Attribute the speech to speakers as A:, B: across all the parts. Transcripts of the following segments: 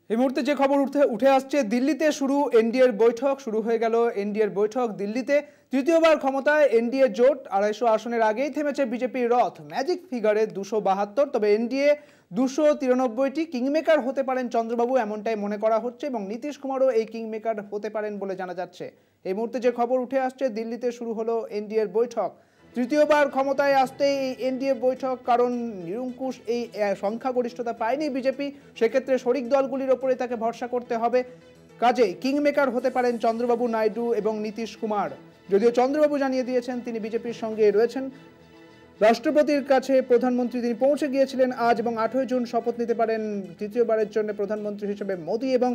A: এই মুহূর্তে যে খবর উঠে আসছে, দিল্লিতে এনডিএর বৈঠক শুরু হয়ে গেল। এনডিএর বৈঠক দিল্লিতে। তৃতীয়বার ক্ষমতায় এনডিএ জোট। 250 আসনের আগেই থেমেছে বিজেপির রথ। ম্যাজিক ফিগারে 272, তবে এনডিএ 293টি। কিংমেকার হতে পারেন চন্দ্রবাবু, এমনটাই মনে করা হচ্ছে, এবং নীতিশ কুমারও এই কিংমেকার হতে পারেন বলে জানা যাচ্ছে। এই মুহূর্তে যে খবর উঠে আসছে, দিল্লিতে শুরু হলো এনডিএর বৈঠক। তৃতীয়বার ক্ষমতায় আসতেই এই এনডিএ বৈঠক, কারণ নিরঙ্কুশ এই সংখ্যাগরিষ্ঠতা পায়নি বিজেপি। সেক্ষেত্রে শরিক দলগুলির ওপরে তাকে ভরসা করতে হবে। কাজেই কিংমেকার হতে পারেন চন্দ্রবাবু নাইডু এবং নীতিশ কুমার। যদিও চন্দ্রবাবু জানিয়ে দিয়েছেন তিনি বিজেপির সঙ্গে রয়েছেন। রাষ্ট্রপতির কাছে প্রধানমন্ত্রী তিনি পৌঁছে গিয়েছিলেন আজ, এবং 8 জুন শপথ নিতে পারেন তৃতীয়বারের জন্য প্রধানমন্ত্রী হিসেবে মোদী। এবং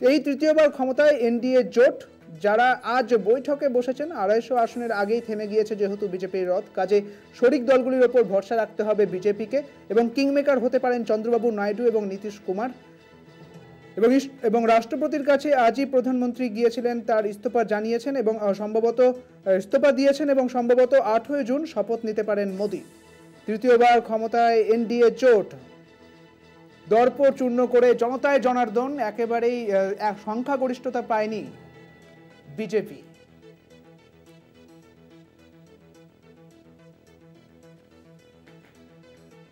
A: এই তৃতীয়বার ক্ষমতায় এনডিএ জোট, যারা আজ বৈঠকে বসেছেন। 250 আসনের আগেই থেমে গিয়েছে যেহেতু বিজেপির রথ, কাজে শরিক দলগুলির ওপর ভরসা রাখতে হবে বিজেপিকে, এবং কিংমেকার হতে পারেন চন্দ্রবাবু নাইডু এবং নীতিশ কুমার। এবং রাষ্ট্রপতির কাছে আজই প্রধানমন্ত্রী গিয়েছিলেন, তার ইস্তফা জানিয়েছেন এবং সম্ভবত ইস্তফা দিয়েছেন, এবং সম্ভবত 8 জুন শপথ নিতে পারেন মোদী। তৃতীয়বার ক্ষমতায় এনডিএ জোট দর্প চূর্ণ করে জনতায় জনার্দন, একেবারেই সংখ্যাগরিষ্ঠতা পায়নি বিজেপি।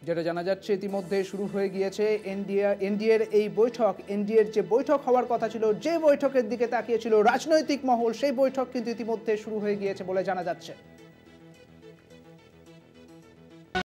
A: যেটা জানা যাচ্ছে, ইতিমধ্যে শুরু হয়ে গিয়েছে এনডিএর এই বৈঠক। এনডিএর যে বৈঠক হওয়ার কথা ছিল, যে বৈঠকের দিকে তাকিয়েছিল রাজনৈতিক মহল, সেই বৈঠক কিন্তু ইতিমধ্যে শুরু হয়ে গিয়েছে বলে জানা যাচ্ছে।